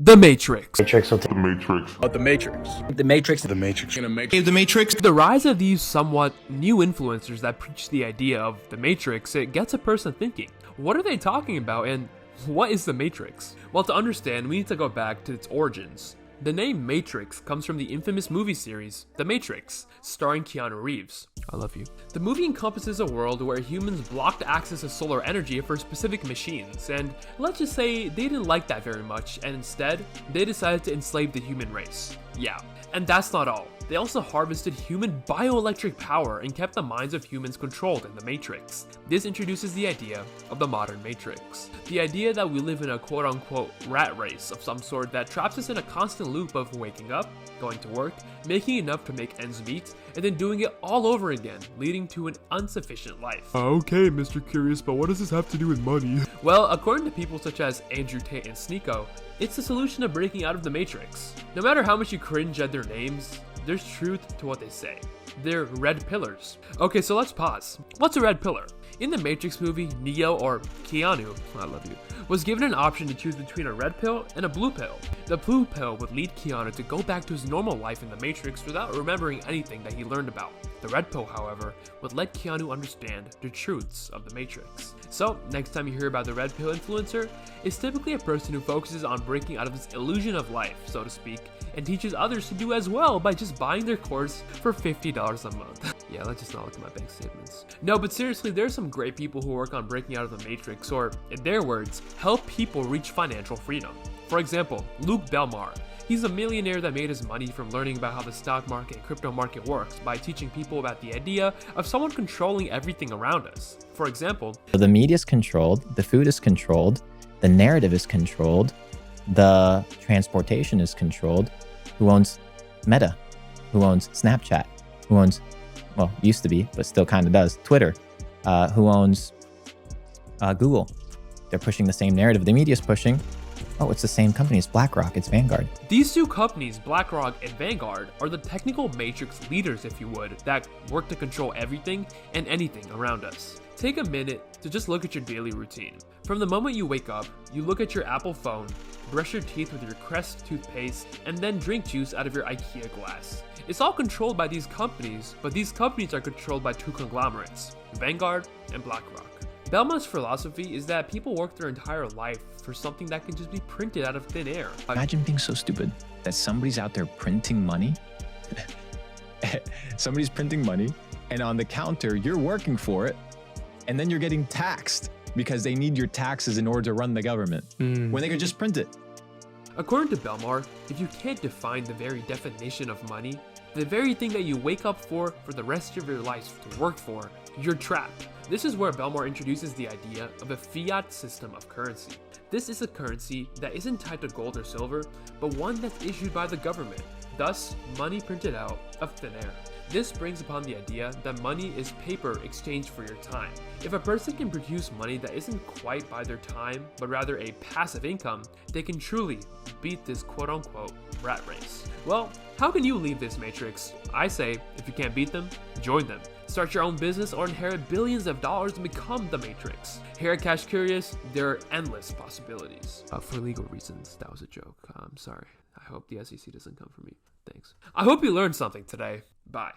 The Matrix. Matrix will take The Matrix. The Matrix. The Matrix. The Matrix. The Matrix. The rise of these somewhat new influencers that preach the idea of the Matrix, it gets a person thinking, what are they talking about and what is the Matrix? Well, to understand, we need to go back to its origins. The name Matrix comes from the infamous movie series, The Matrix, starring Keanu Reeves. I love you. The movie encompasses a world where humans blocked access to solar energy for specific machines, and let's just say they didn't like that very much, and instead, they decided to enslave the human race. Yeah, and that's not all. They also harvested human bioelectric power and kept the minds of humans controlled in the Matrix. This introduces the idea of the modern Matrix. The idea that we live in a quote-unquote rat race of some sort that traps us in a constant loop of waking up, going to work, making enough to make ends meet, and then doing it all over again, leading to an insufficient life. Okay, Mr. Curious, but what does this have to do with money? Well, according to people such as Andrew Tate and Sneeko, it's the solution to breaking out of the Matrix. No matter how much you cringe at their names, there's truth to what they say. They're red pillars. Okay, so let's pause. What's a red pillar? In the Matrix movie, Neo, or Keanu, I love you, was given an option to choose between a red pill and a blue pill. The blue pill would lead Keanu to go back to his normal life in the Matrix without remembering anything that he learned about. The red pill, however, would let Keanu understand the truths of the Matrix. So, next time you hear about the red pill influencer, it's typically a person who focuses on breaking out of this illusion of life, so to speak, and teaches others to do as well by just buying their course for $50 a month. Yeah, let's just not look at my bank statements. No, but seriously, there's some great people who work on breaking out of the Matrix, or, in their words, help people reach financial freedom. For example, Luke Belmar. He's a millionaire that made his money from learning about how the stock market and crypto market works by teaching people about the idea of someone controlling everything around us. For example, the media is controlled, the food is controlled, the narrative is controlled, the transportation is controlled. Who owns Meta? Who owns Snapchat? Who owns, well, used to be, but still kind of does, Twitter? Who owns Google? They're pushing the same narrative the media is pushing. Oh, it's the same company. It's BlackRock. It's Vanguard. These two companies, BlackRock and Vanguard, are the technical matrix leaders, if you would, that work to control everything and anything around us. Take a minute to just look at your daily routine. From the moment you wake up, you look at your Apple phone, brush your teeth with your Crest toothpaste, and then drink juice out of your IKEA glass. It's all controlled by these companies, but these companies are controlled by two conglomerates, Vanguard and BlackRock. Belma's philosophy is that people work their entire life for something that can just be printed out of thin air. Imagine being so stupid that somebody's out there printing money. Somebody's printing money, and on the counter, you're working for it, and then you're getting taxed because they need your taxes in order to run the government when they could just print it. According to Belmar, if you can't define the very definition of money, the very thing that you wake up for the rest of your life to work for, you're trapped. This is where Belmar introduces the idea of a fiat system of currency. This is a currency that isn't tied to gold or silver, but one that's issued by the government, thus money printed out of thin air. This brings upon the idea that money is paper exchanged for your time. If a person can produce money that isn't quite by their time, but rather a passive income, they can truly beat this quote-unquote rat race. Well, how can you leave this matrix? I say, if you can't beat them, join them. Start your own business or inherit billions of dollars and become the Matrix. Here at Cash Curious, there are endless possibilities. For legal reasons, that was a joke. I'm sorry. I hope the SEC doesn't come for me. Thanks. I hope you learned something today. Bye.